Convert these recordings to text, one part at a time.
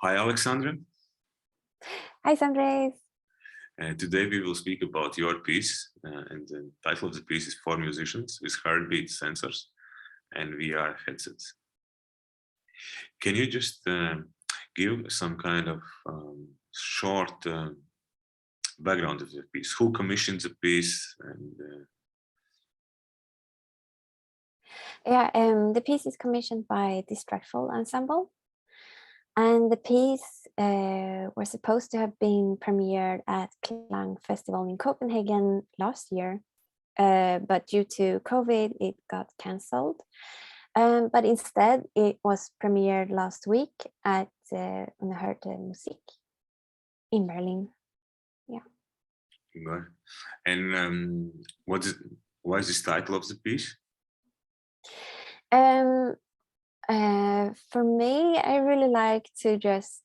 Hi, Alexandra. Hi, Sandres. Today we will speak about your piece, and the title of the piece is For Musicians with Heartbeat Sensors and VR Headsets. Can you just give some kind of short background of the piece? Who commissioned the piece? And the piece is commissioned by Distractful Ensemble, and the piece was supposed to have been premiered at Klang Festival in Copenhagen last year, but due to COVID, it got cancelled. But instead, it was premiered last week at Unsoothing Musik in Berlin. Yeah. And what is this title of the piece? For me, I really like to just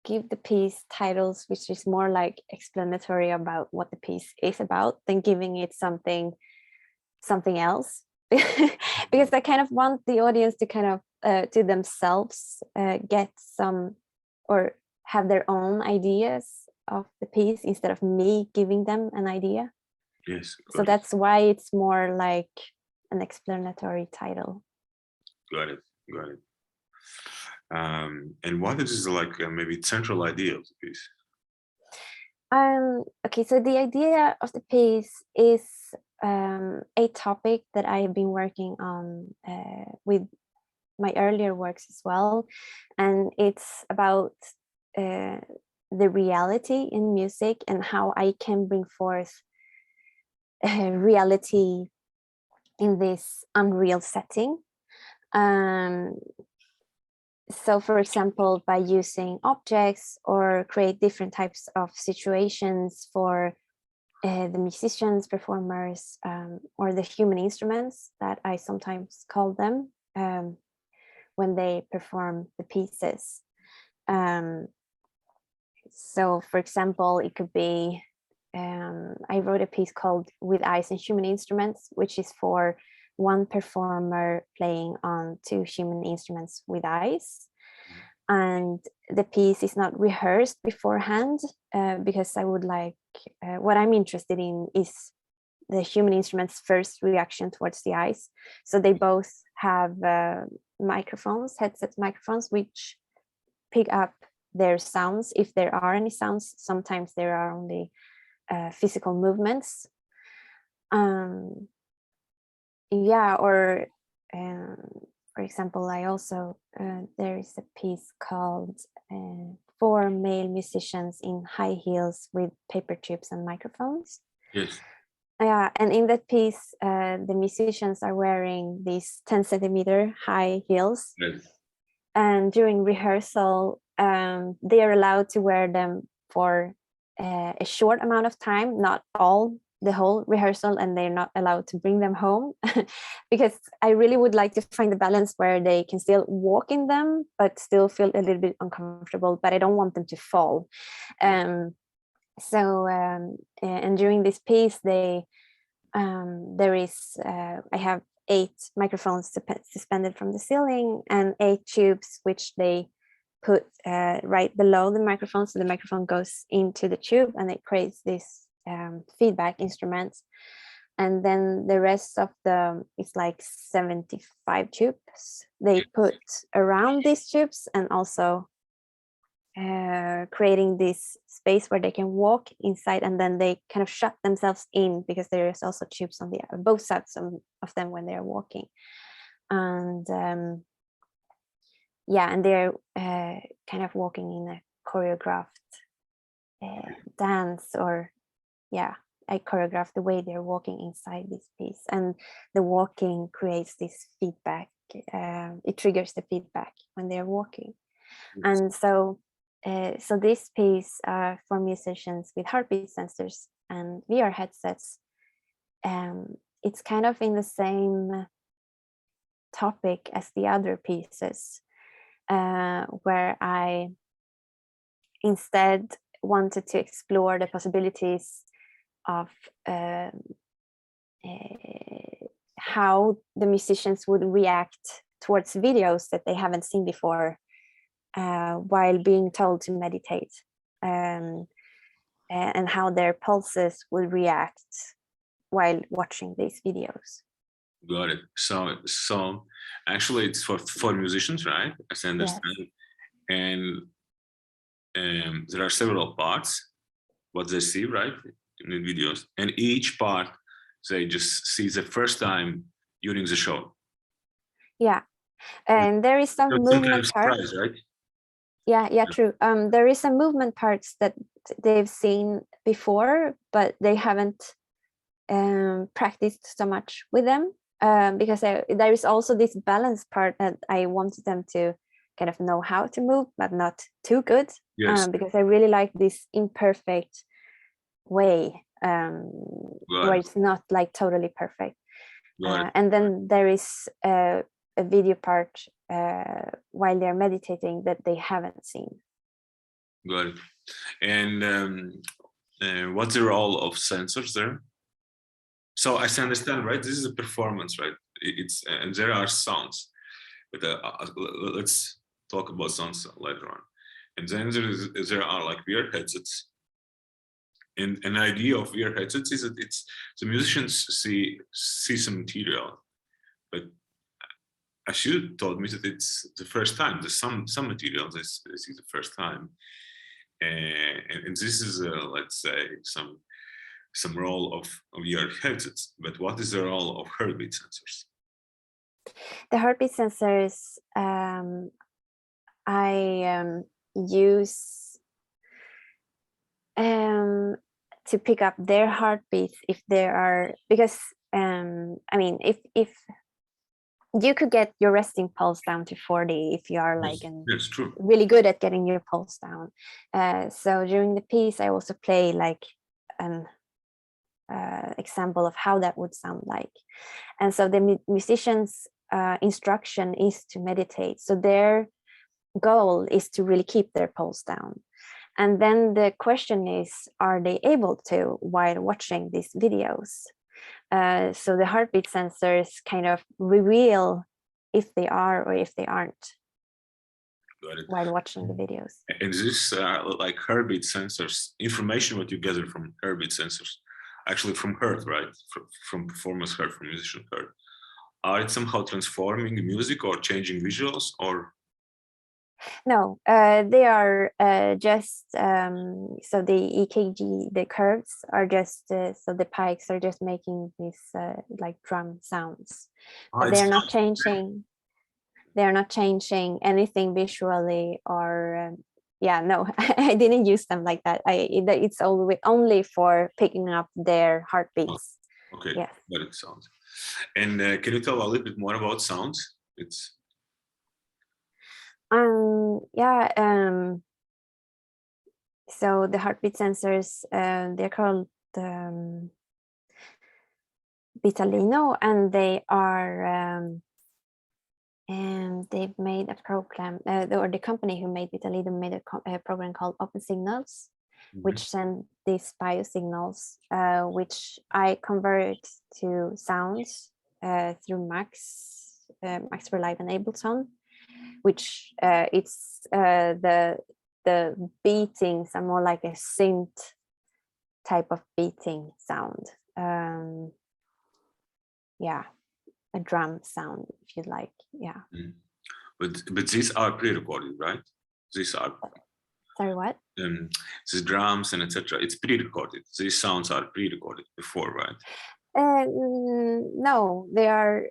give the piece titles which is more like explanatory about what the piece is about than giving it something else. Because I kind of want the audience to kind of to themselves get some or have their own ideas of the piece instead of me giving them an idea. Yes. So that's why it's more like an explanatory title. Got it. And what is like maybe central idea of the piece? Okay, so the idea of the piece is a topic that I have been working on with my earlier works as well, and it's about the reality in music and how I can bring forth reality in this unreal setting. So, for example, by using objects or create different types of situations for the musicians, performers, or the human instruments that I sometimes call them when they perform the pieces. So, for example, it could be, I wrote a piece called With Eyes and Human Instruments, which is for one performer playing on two human instruments with eyes. And the piece is not rehearsed beforehand because I would like, what I'm interested in is the human instruments' first reaction towards the eyes. So they both have microphones, headset microphones, which pick up their sounds, if there are any sounds. Sometimes there are only physical movements. Yeah, or for example, I also there is a piece called For Male Musicians in High Heels with Paper Tubes and Microphones. Yes. Yeah, and in that piece, the musicians are wearing these 10-centimeter high heels. Yes. And during rehearsal, they are allowed to wear them for a short amount of time, not the whole rehearsal, and they're not allowed to bring them home because I really would like to find the balance where they can still walk in them but still feel a little bit uncomfortable, but I don't want them to fall. So and during this piece there is I have 8 microphones suspended from the ceiling and 8 tubes which they put right below the microphone, so the microphone goes into the tube and it creates this feedback instruments, and then the rest of it's like 75 tubes they put around these tubes, and also creating this space where they can walk inside, and then they kind of shut themselves in because there is also tubes on both sides of them when they're walking. And yeah, and they're kind of walking in a choreographed dance, or yeah, I choreograph the way they're walking inside this piece, and the walking creates this feedback. It triggers the feedback when they're walking. Yes. And so this piece for musicians with heartbeat sensors and VR headsets, it's kind of in the same topic as the other pieces, where I instead wanted to explore the possibilities of how the musicians would react towards videos that they haven't seen before, while being told to meditate, and how their pulses will react while watching these videos. Got it. So actually it's for musicians, right? As I understand. Yes. And there are several parts, what they see, right, in the videos. And each part, they just see the first time during the show. Yeah. And there is some movement part. Right? Yeah, true. There is some movement parts that they've seen before, but they haven't practiced so much with them, because there is also this balance part that I wanted them to kind of know how to move, but not too good. Yes. Because I really like this imperfect way, where it's not like totally perfect. And then there is a video part while they're meditating that they haven't seen. Got it. And what's the role of sensors there? So I understand, right? This is a performance, right? It's and there are sounds, but let's talk about sounds later on. And then there are like VR headsets. And an idea of VR headsets is that it's the musicians see some material, but as you told me that it's the first time. There's some material they see the first time, and this is let's say some role of VR headsets. But what is the role of heartbeat sensors? The heartbeat sensors I use to pick up their heartbeats if there are, because I mean, if you could get your resting pulse down to 40 if you are like really good at getting your pulse down. So during the piece, I also play like an example of how that would sound like. And so the musician's instruction is to meditate. So their goal is to really keep their pulse down. And then the question is, are they able to while watching these videos? So the heartbeat sensors kind of reveal if they are or if they aren't while watching the videos. And this like heartbeat sensors, information what you gather from heartbeat sensors, actually from heart, right? From performance heart, from musician heart. Are it somehow transforming music or changing visuals or? No, they are just, so the EKG, the curves are just, so the pikes are just making these like drum sounds. But they're not changing. They're not changing anything visually or, yeah, no, I didn't use them like that. It's only for picking up their heartbeats. Oh, okay, yes. That sounds. And can you tell a little bit more about sounds? It's. So the heartbeat sensors, they're called Vitalino, and they are and they've made a program, or the company who made Vitalino made a program called Open Signals, which send these biosignals, which I convert to sounds through Max for Live and Ableton, which it's the beatings are more like a synth type of beating sound. Yeah, a drum sound, if you like. Yeah. But these are pre-recorded, right? These are. Sorry, what? The drums and etc. It's pre-recorded. These sounds are pre-recorded before, right? No, they are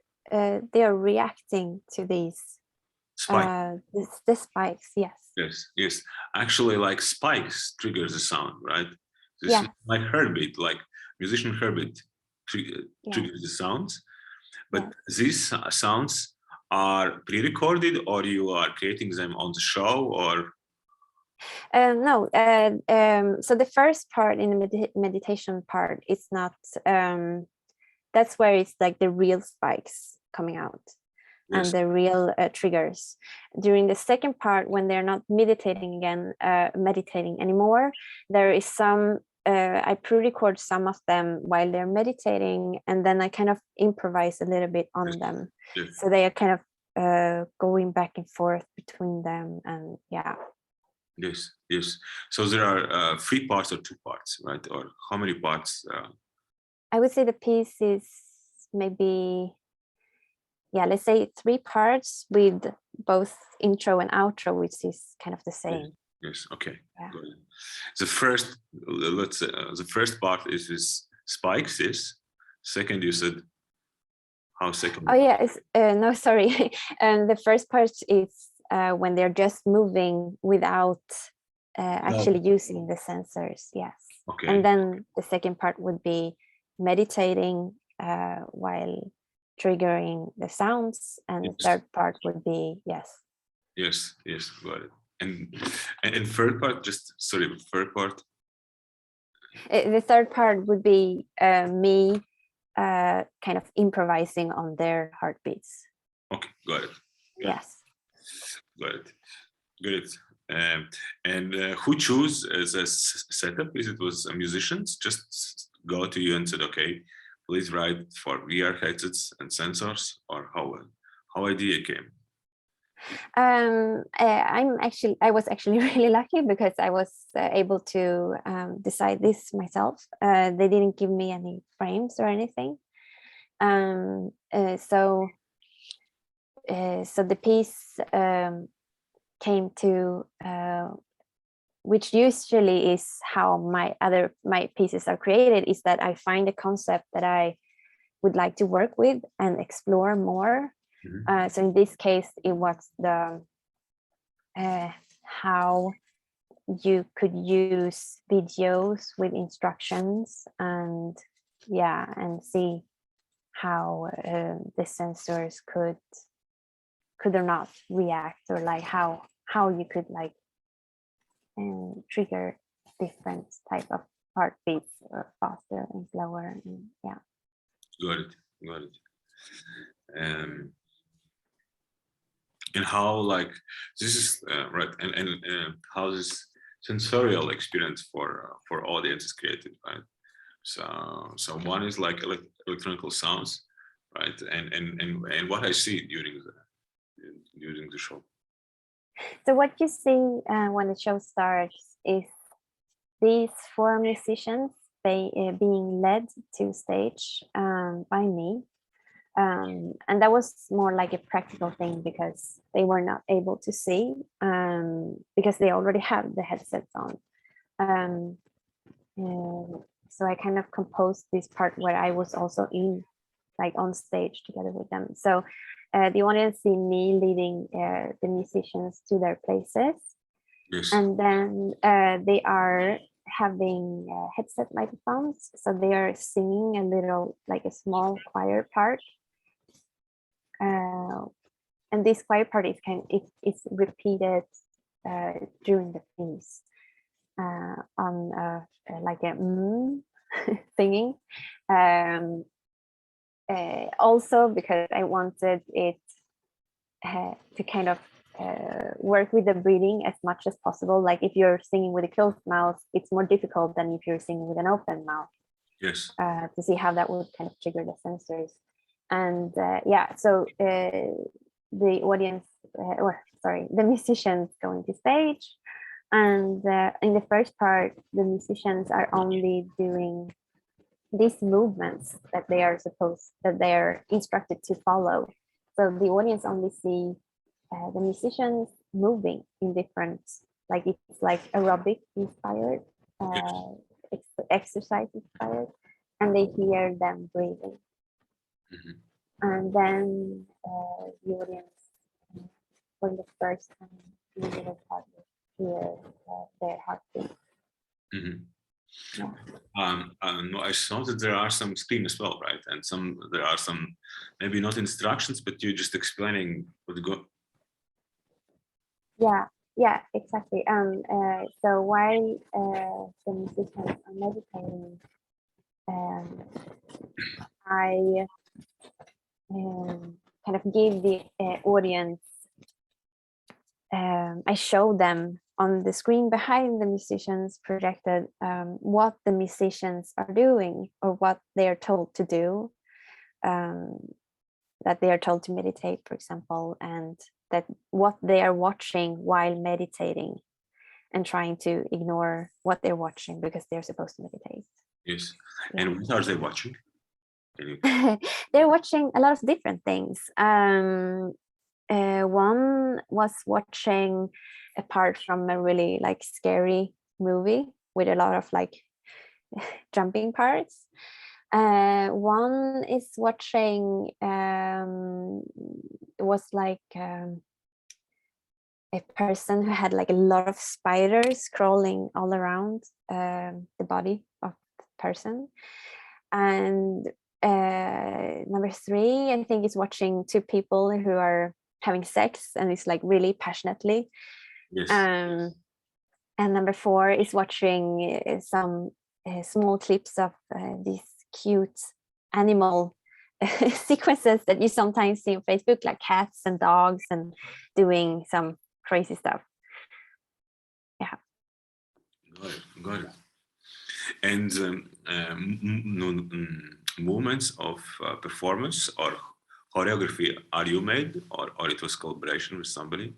reacting to these. Spikes. The spikes, yes. Yes. Actually, like spikes triggers the sound, right? This is like heartbeat, like musician heartbeat triggers the sounds. But these sounds are pre-recorded, or you are creating them on the show, or? No. So the first part in the meditation part, it's not. That's where it's like the real spikes coming out. Yes. And the real triggers. During the second part, when they're not meditating anymore, there is some, I pre-record some of them while they're meditating, and then I kind of improvise a little bit on them. Yes. So they are kind of going back and forth between them, and yeah. Yes, yes. So there are 3 parts or 2 parts, right? Or how many parts? I would say the piece is maybe, yeah, let's say 3 parts with both intro and outro, which is kind of the same. Yes. Okay. Yeah. Good. The first, let's say, the first part is with spikes. Yes. Second, you said how second? Oh yeah, no, sorry. The first part is when they're just moving without actually using the sensors. Yes. Okay. And then the second part would be meditating while triggering the sounds, and the third part would be yes. Yes. Yes. Got it. And third part, just sorry, third part. The third part would be me kind of improvising on their heartbeats. Okay, got it. Yes. Got it. Good. And who chose the setup? Is it was musicians just go to you and said, okay, please write for VR headsets and sensors, or how idea came? I was actually really lucky because I was able to decide this myself. They didn't give me any frames or anything. So the piece came to, which usually is how my pieces are created, is that I find a concept that I would like to work with and explore more. So in this case, it was the how you could use videos with instructions, and yeah, and see how the sensors could or not react, or like how you could like trigger different type of heartbeats, or faster and slower, and yeah. Got it. And how, like, this is right, and how this sensorial experience for audience is created, right? So one is like electronic sounds, right? And what I see during the show. So what you see when the show starts is these 4 musicians being led to stage by me. And that was more like a practical thing because they were not able to see, because they already have the headsets on. So I kind of composed this part where I was also on stage together with them. So the audience see me leading the musicians to their places. Yes. And then they are having headset microphones, so they are singing a little, like a small choir part. And this choir part is it's repeated during the piece on like a singing. Also because I wanted it to kind of work with the breathing as much as possible. Like if you're singing with a closed mouth, it's more difficult than if you're singing with an open mouth. Yes. To see how that would kind of trigger the sensors. And yeah, so the audience, the musicians going to stage, and in the first part, the musicians are only doing these movements that they are instructed to follow. So the audience only see the musicians moving in different, like it's like aerobic inspired, it's exercise inspired, and they hear them breathing. And then the audience, for the first time, you will hear their heartbeat. Yeah. No, I saw that there are some screen as well, right? And there are some, maybe not instructions, but you're just explaining what to go. Yeah, exactly. So while the musicians are meditating, I kind of give the audience, I show them on the screen behind the musicians projected what the musicians are doing or what they are told to do. that they are told to meditate, for example, and that what they are watching while meditating and trying to ignore what they're watching because they're supposed to meditate. Yes. Yeah. And what are they watching? They're watching a lot of different things. One was watching a part from a really like scary movie with a lot of like jumping parts. One is watching it was like a person who had like a lot of spiders crawling all around the body of the person. And number 3, I think, is watching 2 people who are having sex, and it's like really passionately. Yes. And number 4 is watching some small clips of these cute animal sequences that you sometimes see on Facebook, like cats and dogs and doing some crazy stuff. Yeah. Got it. And movements of performance or choreography, are you made, or it was collaboration with somebody?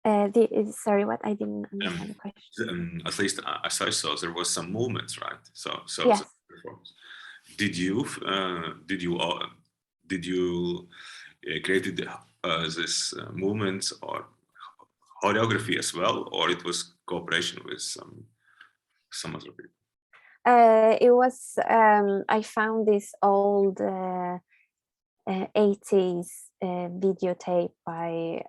Sorry, what? I didn't understand the question. At least as I saw, there was some movements, right? So Yes. performance. Did you created this movements or choreography as well, or it was cooperation with some other people? It was I found this old 80s videotape by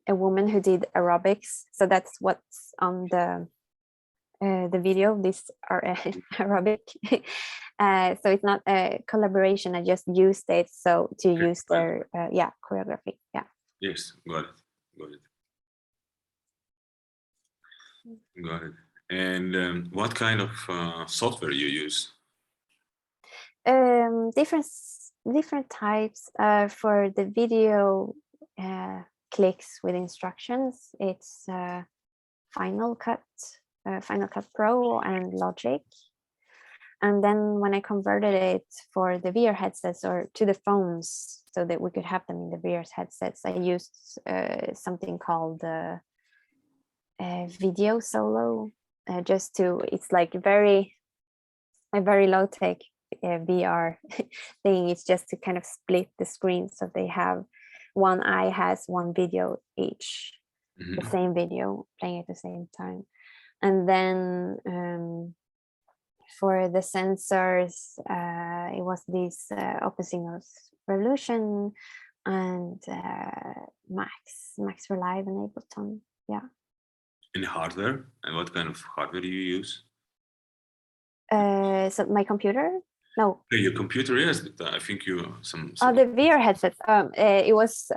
a woman who did aerobics. So that's what's on the video, this aerobic. So it's not a collaboration. I just used it to use their choreography. Yeah. Yes, got it. And what kind of software you use? Different types. For the video clicks with instructions, it's Final Cut Pro and Logic. And then when I converted it for the VR headsets or to the phones so that we could have them in the VR headsets, I used something called Video Solo. It's like a very low tech VR thing. It's just to kind of split the screen so they have one eye has one video each, the same video playing at the same time. And then for the sensors, it was this Opus Revolution and Max Relive and Ableton. Yeah. In hardware, and what kind of hardware do you use? So my computer? No. Your computer, yes, but I think you some. Oh, the VR headsets. It was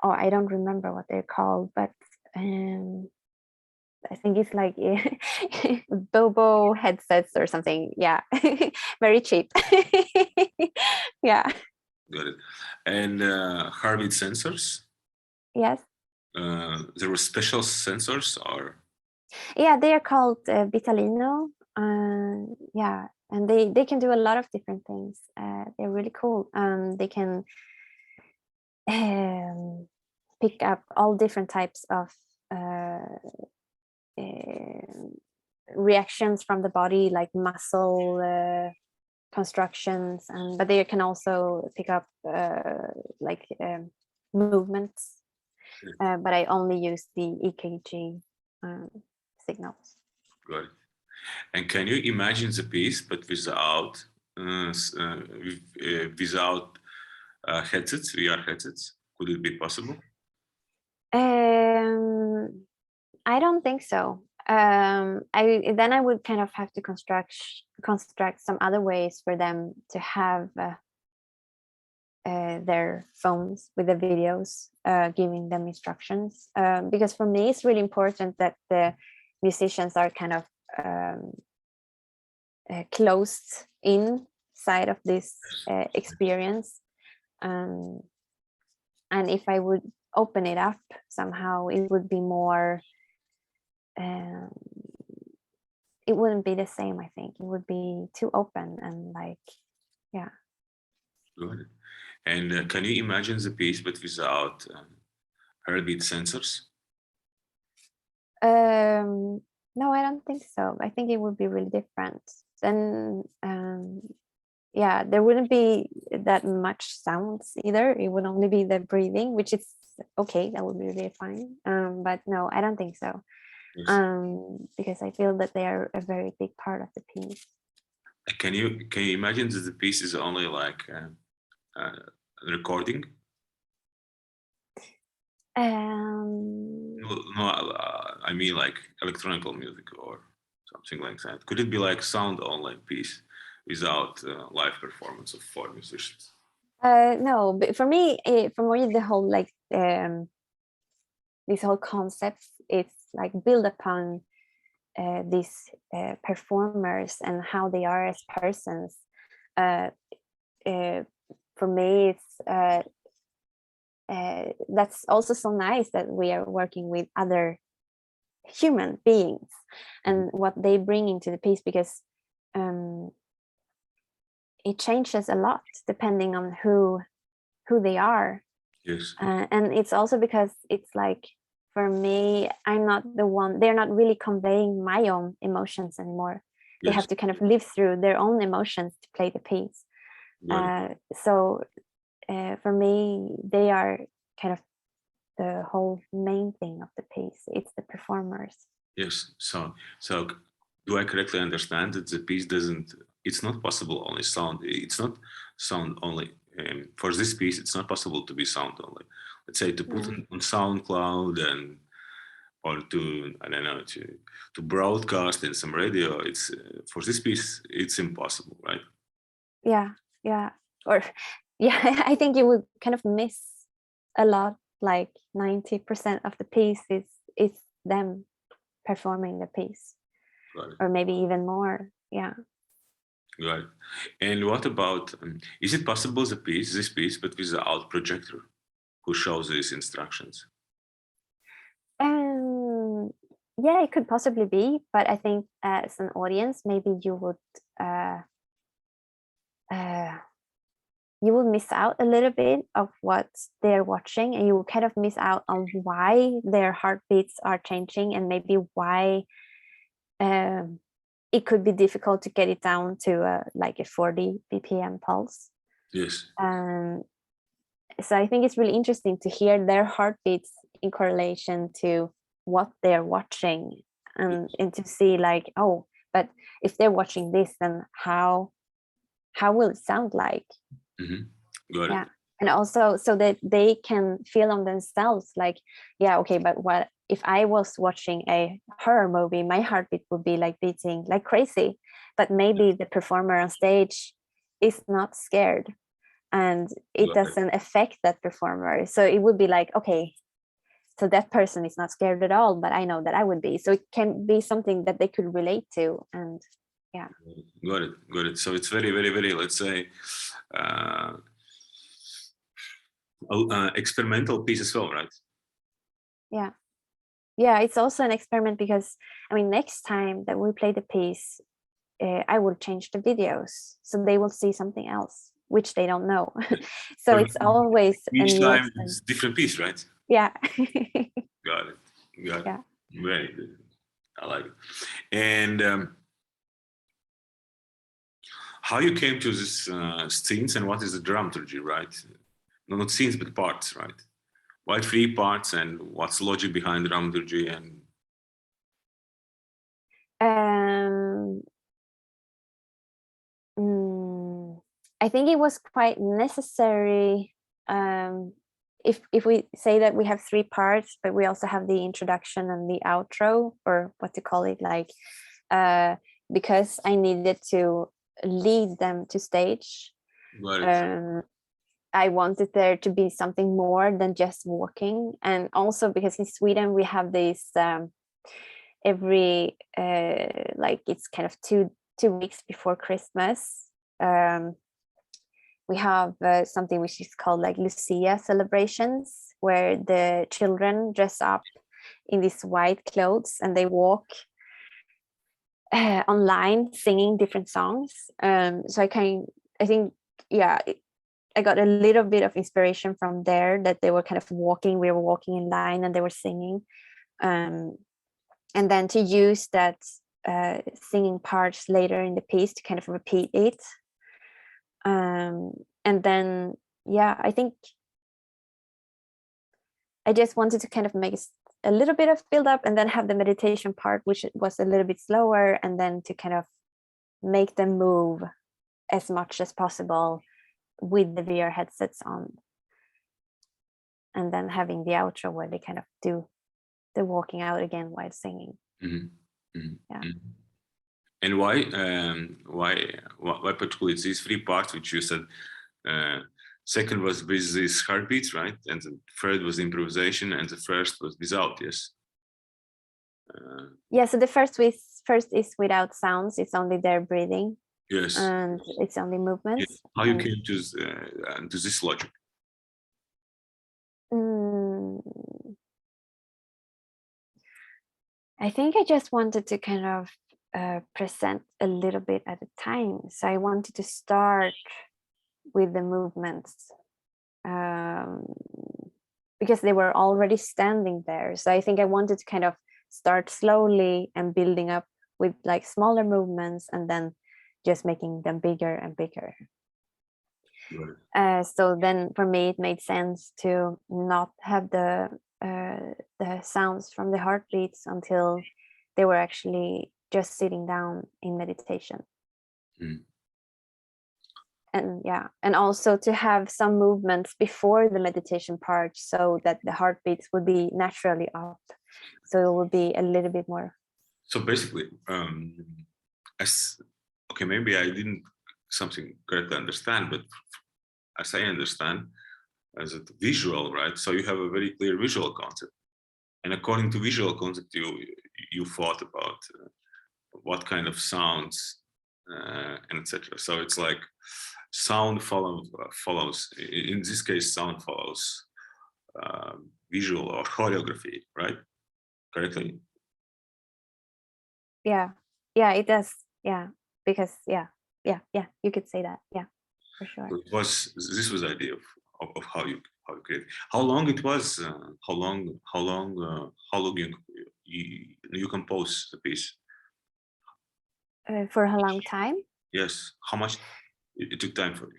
I don't remember what they're called, but I think it's like Bobo headsets or something. Yeah, very cheap. Yeah. Got it. And heartbeat sensors? Yes. There were special sensors, or? Yeah, they are called Vitalino. Yeah, and they can do a lot of different things. They're really cool. They can pick up all different types of reactions from the body, like muscle constructions, but they can also pick up like movements. But I only use the EKG signals. Got it. And can you imagine the piece, but without headsets, VR headsets? Could it be possible? I don't think so. I would kind of have to construct some other ways for them to have their phones with the videos, giving them instructions. Because for me, it's really important that the musicians are kind of closed inside of this experience. And if I would open it up somehow, it would be more it wouldn't be the same. I think it would be too open and like Got it. And can you imagine the piece but without heartbeat sensors? No, I don't think so. I think it would be really different. Then, yeah, there wouldn't be that much sounds either. It would only be the breathing, which is okay. That would be really fine. But no, I don't think so. Yes. Because I feel that they are a very big part of the piece. Can you imagine that the piece is only like recording? No, I mean like electronic music or something like that. Could it be like sound only piece without live performance of four musicians? No, but for me, the whole like this whole concept is like build upon these performers and how they are as persons. For me, it's that's also so nice that we are working with other human beings and what they bring into the piece, because it changes a lot depending on who they are. Yes. And it's also because it's like, for me, I'm not the one, they're not really conveying my own emotions anymore. They Yes. have to kind of live through their own emotions to play the piece. So for me, they are kind of the whole main thing of the piece. It's the performers. Yes. So do I correctly understand that the piece doesn't? It's not possible only sound. It's not sound only. For this piece, it's not possible to be sound only. Let's say to put on SoundCloud and or to, I don't know, to broadcast in some radio. It's for this piece, it's impossible, right? Yeah. Or yeah, I think you would kind of miss a lot. Like 90% of the piece is them performing the piece, or maybe even more. Yeah. Right. And what about, is it possible this piece, but without projector who shows these instructions? Yeah, it could possibly be, but I think as an audience, maybe you would miss out a little bit of what they're watching, and you will kind of miss out on why their heartbeats are changing, and maybe why it could be difficult to get it down to like a 40 BPM pulse. Yes. So I think it's really interesting to hear their heartbeats in correlation to what they're watching, and to see like, oh, but if they're watching this, then how will it sound like? Got it. And also so that they can feel on themselves like, yeah, okay, but what if I was watching a horror movie, my heartbeat would be like beating like crazy, but maybe the performer on stage is not scared and it doesn't affect that performer. So it would be like, okay, so that person is not scared at all, but I know that I would be. So it can be something that they could relate to. And yeah. Got it. So it's very, very, very, let's say, experimental piece as well, right? Yeah, it's also an experiment, because I mean, next time that we play the piece, I will change the videos so they will see something else which they don't know. So it's always each time it's different piece, right? Yeah. Got it. Yeah. Very good. I like it. And how you came to this scenes, and what is the dramaturgy, right? No, not scenes, but parts, right? Why 3 parts, and what's the logic behind dramaturgy? And I think it was quite necessary. If we say that we have 3 parts, but we also have the introduction and the outro, or what to call it, like because I needed to lead them to stage. I wanted there to be something more than just walking, and also because in Sweden we have this every like it's kind of two weeks before Christmas. We have something which is called like Lucia celebrations, where the children dress up in these white clothes and they walk online singing different songs. So I think, yeah, I got a little bit of inspiration from there, that they were kind of walking, we were walking in line and they were singing. And then to use that singing parts later in the piece to kind of repeat it. And then, yeah, I think I just wanted to kind of make a little bit of build up and then have the meditation part, which was a little bit slower, and then to kind of make them move as much as possible with the VR headsets on. And then having the outro where they kind of do the walking out again while singing. Mm-hmm. Mm-hmm. Yeah. Mm-hmm. And why particularly these three parts which you said? Second was with these heartbeats, right? And the third was improvisation, and the first was without. Yes. Yeah. So the first is without sounds. It's only their breathing. Yes. And it's only movements. Yes. How you came to this logic? I think I just wanted to kind of present a little bit at a time. So I wanted to start with the movements because they were already standing there. So I think I wanted to kind of start slowly and building up with like smaller movements and then just making them bigger and bigger. Right. So then for me, it made sense to not have the sounds from the heartbeats until they were actually just sitting down in meditation. Mm. And yeah, and also to have some movements before the meditation part so that the heartbeats would be naturally up. So it would be a little bit more. So basically, okay, maybe I didn't something correctly understand, but as I understand, as a visual, right? So you have a very clear visual concept, and according to visual concept, you thought about what kind of sounds and etc. So it's like sound follows. In this case, sound follows visual or choreography, right? Correctly? Yeah, it does. Yeah, because yeah, you could say that. Yeah, for sure. So this was the idea of how you create. How long it was? How long you compose the piece? For a long time. Yes. How much it took time for you?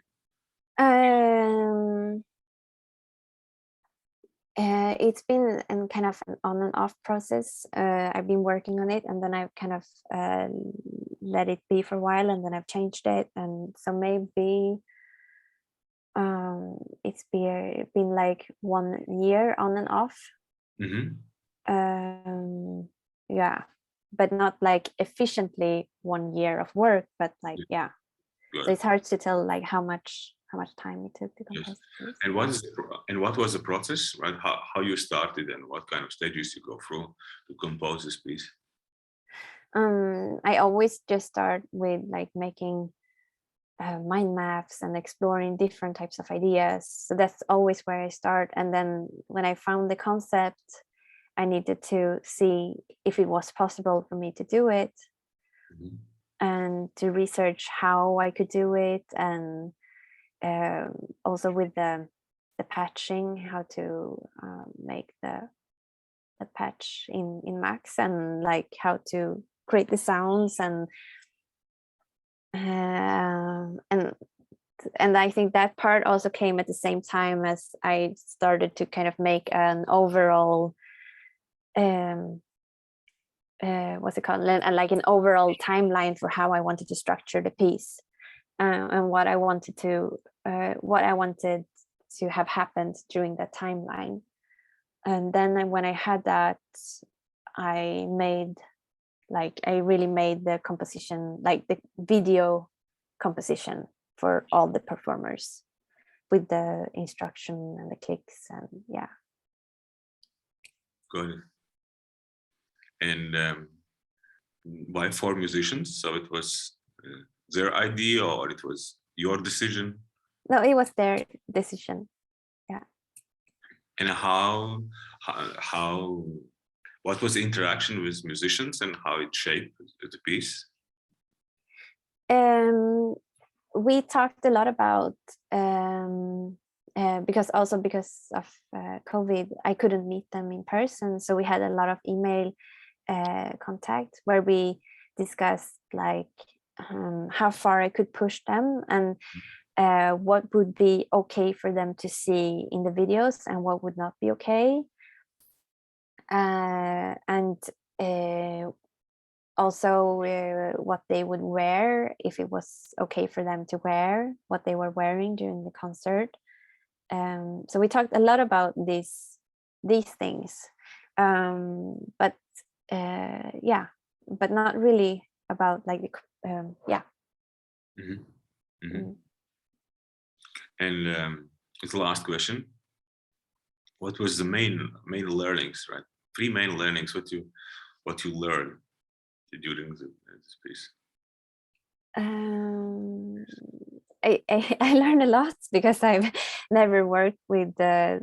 It's been kind of an on and off process. I've been working on it, and then I've kind of let it be for a while, and then I've changed it, and so maybe it's been like 1 year on and off. Mm-hmm. Yeah, but not like efficiently 1 year of work, but like yeah. Good. So it's hard to tell like how much time it took to compose. Yes. And what was the process, right? How you started and what kind of stages you go through to compose this piece? I always just start with like making mind maps and exploring different types of ideas. So that's always where I start. And then when I found the concept, I needed to see if it was possible for me to do it. Mm-hmm. And to research how I could do it, and also with the patching, how to make the patch in Max, and like how to create the sounds, and I think that part also came at the same time as I started to kind of make an overall what's it called, like an overall timeline for how I wanted to structure the piece, and what I wanted to have happened during that timeline. And then when I had that, I really made the composition, like the video composition for all the performers, with the instruction and the clicks, and yeah. Good. And why 4 musicians? So it was their idea, or it was your decision? No, it was their decision. Yeah. And what was the interaction with musicians and how it shaped the piece? we talked a lot about because of COVID, I couldn't meet them in person, so we had a lot of email contact where we discussed like how far I could push them, and what would be okay for them to see in the videos and what would not be okay, and also what they would wear, if it was okay for them to wear what they were wearing during the concert. So we talked a lot about these things, but yeah, but not really about like the yeah. Mm-hmm. Mm-hmm. And the last question: what was the main learnings? Right, 3 main learnings. What you learned during this piece? I learned a lot because I've never worked with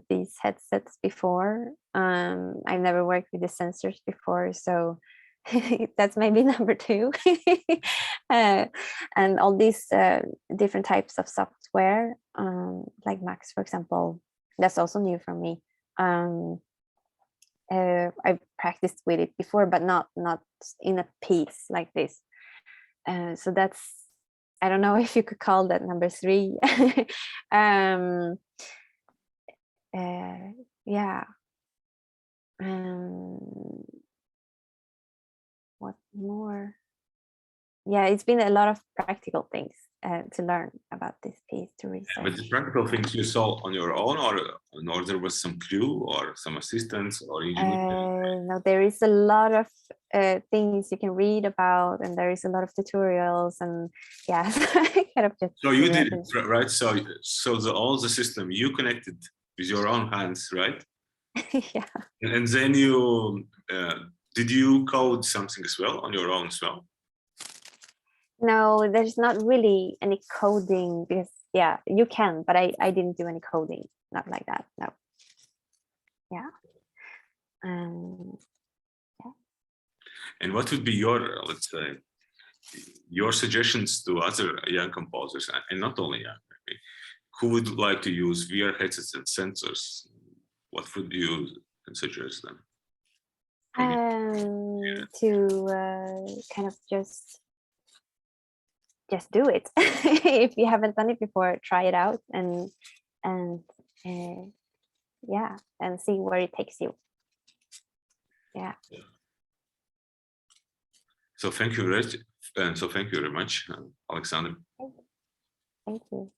these headsets before. I've never worked with the sensors before, so that's maybe number 2. And all these different types of software, like Max, for example, that's also new for me. I've practiced with it before, but not in a piece like this. So that's, I don't know if you could call that number 3. Yeah. What more? Yeah, it's been a lot of practical things to learn about this piece, to research. Yeah, but the practical things you saw on your own, or there was some clue or some assistance or no, there is a lot of things you can read about, and there is a lot of tutorials, and yeah, kind of just. So you did it, right? So all the system you connected with your own hands, right? Yeah. And then you did you code something as well on your own as well? No, there's not really any coding, because yeah, you can, but I didn't do any coding, not like that. No. Yeah. Yeah. And what would be your, let's say, your suggestions to other young composers, and not only young, maybe, who would like to use VR headsets and sensors? What would you suggest them? To kind of just do it. If you haven't done it before, try it out, and yeah, and see where it takes you. Yeah. So thank you, Rich, and so thank you very much, Alexandra. Thank you.